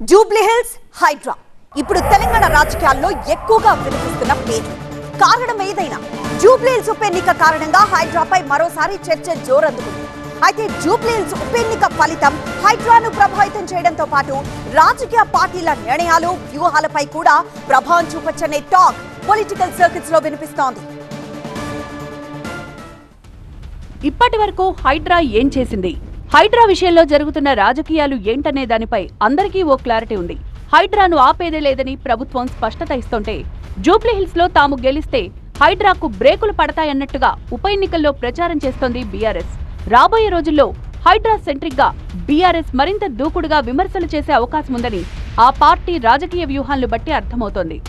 Jubilee hills Hydraa ఇప్పుడు తెలంగాణ రాజకీయాల్లో ఎక్కువగా వినిపిస్తున్న పేరు. కారణం ఏదైనా జూబ్లీ హిల్స్ ఉప ఎన్నిక కారణంగా హైడ్రాపై మరోసారి చర్చ జోరందుకుంది. అయితే జూబ్లీ హిల్స్ ఉప ఎన్నిక ఫలితం హైడ్రాను ప్రభావితం చేయడంతో పాటు రాజకీయ పార్టీల నిర్ణయాలు, వ్యూహాలపై కూడా ప్రభావం చూపొచ్చనే టాక్ పొలిటికల్ సర్కిల్స్ లో వినిపిస్తోంది. ఇప్పటి వరకు హైడ్రా ఏం చేసింది, హైడ్రా విషయంలో జరుగుతున్న రాజకీయాలు ఏంటనే దానిపై అందరికీ ఓ క్లారిటీ ఉంది. హైడ్రాను ఆపేదే లేదని ప్రభుత్వం స్పష్టత ఇస్తుంటే, జూబ్లీహిల్స్ లో తాము గెలిస్తే హైడ్రాకు బ్రేకులు పడతాయన్నట్టుగా ఉప ఎన్నికల్లో ప్రచారం చేస్తోంది బీఆర్ఎస్. రాబోయే రోజుల్లో హైడ్రా సెంట్రిక్ గా బీఆర్ఎస్ మరింత దూకుడుగా విమర్శలు చేసే అవకాశం ఉందని ఆ పార్టీ రాజకీయ వ్యూహాలను బట్టి అర్థమవుతోంది.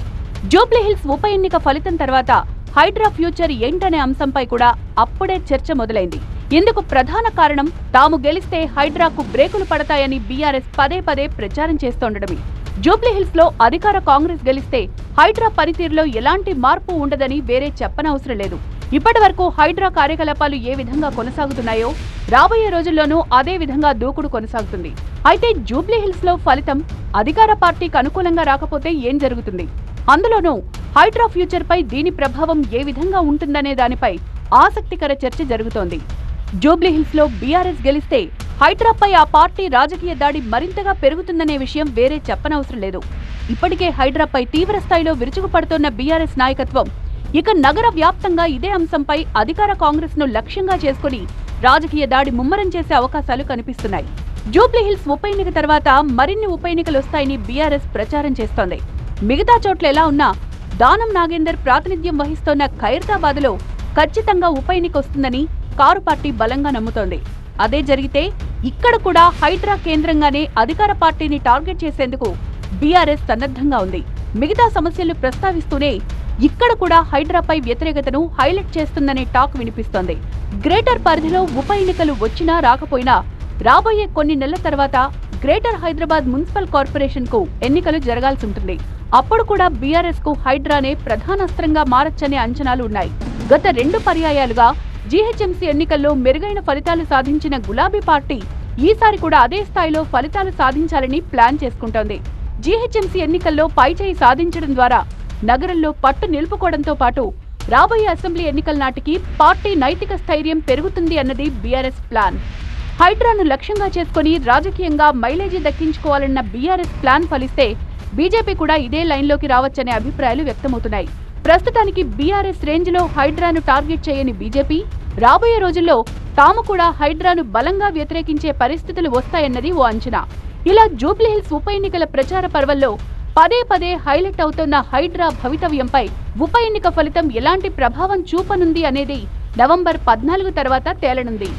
జూబ్లీహిల్స్ ఉప ఎన్నిక ఫలితం తర్వాత హైడ్రా ఫ్యూచర్ ఏంటనే అంశంపై కూడా అప్పుడే చర్చ మొదలైంది. ఇందుకు ప్రధాన కారణం తాము గెలిస్తే హైడ్రాకు బ్రేకులు పడతాయని బీఆర్ఎస్ పదే పదే ప్రచారం చేస్తోండడమే. జూబ్లీహిల్స్ లో అధికార కాంగ్రెస్ గెలిస్తే హైడ్రా పనితీరులో ఎలాంటి మార్పు ఉండదని వేరే చెప్పనవసరం లేదు. ఇప్పటి వరకు హైడ్రా కార్యకలాపాలు ఏ విధంగా కొనసాగుతున్నాయో రాబోయే రోజుల్లోనూ అదే విధంగా దూకుడు కొనసాగుతుంది. అయితే జూబ్లీహిల్స్ లో ఫలితం అధికార పార్టీకి అనుకూలంగా రాకపోతే ఏం జరుగుతుంది, అందులోనూ హైడ్రా ఫ్యూచర్ పై దీని ప్రభావం ఏ విధంగా ఉంటుందనే దానిపై ఆసక్తికర చర్చ జరుగుతోంది. జూబ్లీహిల్స్ లో బీఆర్ఎస్ గెలిస్తే హైడ్రాపై ఆ పార్టీ రాజకీయ దాడి మరింతగా పెరుగుతుందనే విషయం వేరే చెప్పనవసరం లేదు. ఇప్పటికే హైడ్రాపై తీవ్ర స్థాయిలో విరుచుకుపడుతోన్న బీఆర్ఎస్ నాయకత్వం ఇక నగర వ్యాప్తంగా ఇదే అంశంపై అధికార కాంగ్రెస్ ను లక్ష్యంగా చేసుకుని రాజకీయ దాడి ముమ్మరం చేసే అవకాశాలు కనిపిస్తున్నాయి. జూబ్లీహిల్స్ ఉప ఎన్నిక తర్వాత మరిన్ని ఉప ఎన్నికలు వస్తాయని బీఆర్ఎస్ ప్రచారం చేస్తోంది. మిగతా చోట్ల ఎలా ఉన్నా దానం నాగేందర్ ప్రాతినిధ్యం వహిస్తోన్న ఖైరతాబాద్ లో ఖచ్చితంగా ఉప ఎన్నిక వస్తుందని కారు పార్టీ బలంగా నమ్ముతోంది. అదే జరిగితే ఇక్కడ కూడా హైడ్రా కేంద్రంగానే అధికార పార్టీని టార్గెట్ చేసేందుకు బీఆర్ఎస్ సన్నద్ధంగా ఉంది. మిగతా సమస్యలు ప్రస్తావిస్తూనే ఇక్కడ కూడా హైడ్రాపై వ్యతిరేకతను హైలైట్ చేస్తుందనే టాక్ వినిపిస్తోంది. గ్రేటర్ పరిధిలో ఉప ఎన్నికలు వచ్చినా రాకపోయినా రాబోయే కొన్ని నెలల తర్వాత గ్రేటర్ హైదరాబాద్ మున్సిపల్ కార్పొరేషన్ కు ఎన్నికలు జరగాల్సి ఉంటుంది. అప్పుడు కూడా బీఆర్ఎస్ కు హైడ్రానే ప్రధానాస్త్రంగా మారచ్చనే అంచనాలు ఉన్నాయి. గత 2 పర్యాయాలుగా జీహెచ్ఎంసీ ఎన్నికల్లో మెరుగైన ఫలితాలు సాధించిన గులాబీ పార్టీ ఈసారి కూడా అదే స్థాయిలో ఫలితాలు సాధించాలని ప్లాన్ చేసుకుంటోంది. జీహెచ్ఎంసీ ఎన్నికల్లో పైచేయి సాధించడం ద్వారా నగరంలో పట్టు నిలుపుకోవడంతో పాటు రాబోయే అసెంబ్లీ ఎన్నికల నాటికి పార్టీ నైతిక స్థైర్యం పెరుగుతుంది అన్నది బీఆర్ఎస్ ప్లాన్. హైడ్రాను లక్ష్యంగా చేసుకుని రాజకీయంగా మైలేజీ దక్కించుకోవాలన్న బీఆర్ఎస్ ప్లాన్ ఫలిస్తే బీజేపీ కూడా ఇదే లైన్లోకి రావచ్చనే అభిప్రాయాలు వ్యక్తమవుతున్నాయి. ప్రస్తుతానికి బీఆర్ఎస్ రేంజ్ లో హైడ్రాను టార్గెట్ చేయని బీజేపీ రాబోయే రోజుల్లో తాము కూడా హైడ్రాను బలంగా వ్యతిరేకించే పరిస్థితులు వస్తాయన్నది ఓ అంచనా. ఇలా జూబ్లీహిల్స్ ఉప ఎన్నికల ప్రచార పర్వంలో పదే పదే హైలైట్ అవుతున్న హైడ్రా భవితవ్యంపై ఉప ఎన్నిక ఫలితం ఎలాంటి ప్రభావం చూపనుంది అనేది నవంబర్ 14 తర్వాత తేలనుంది.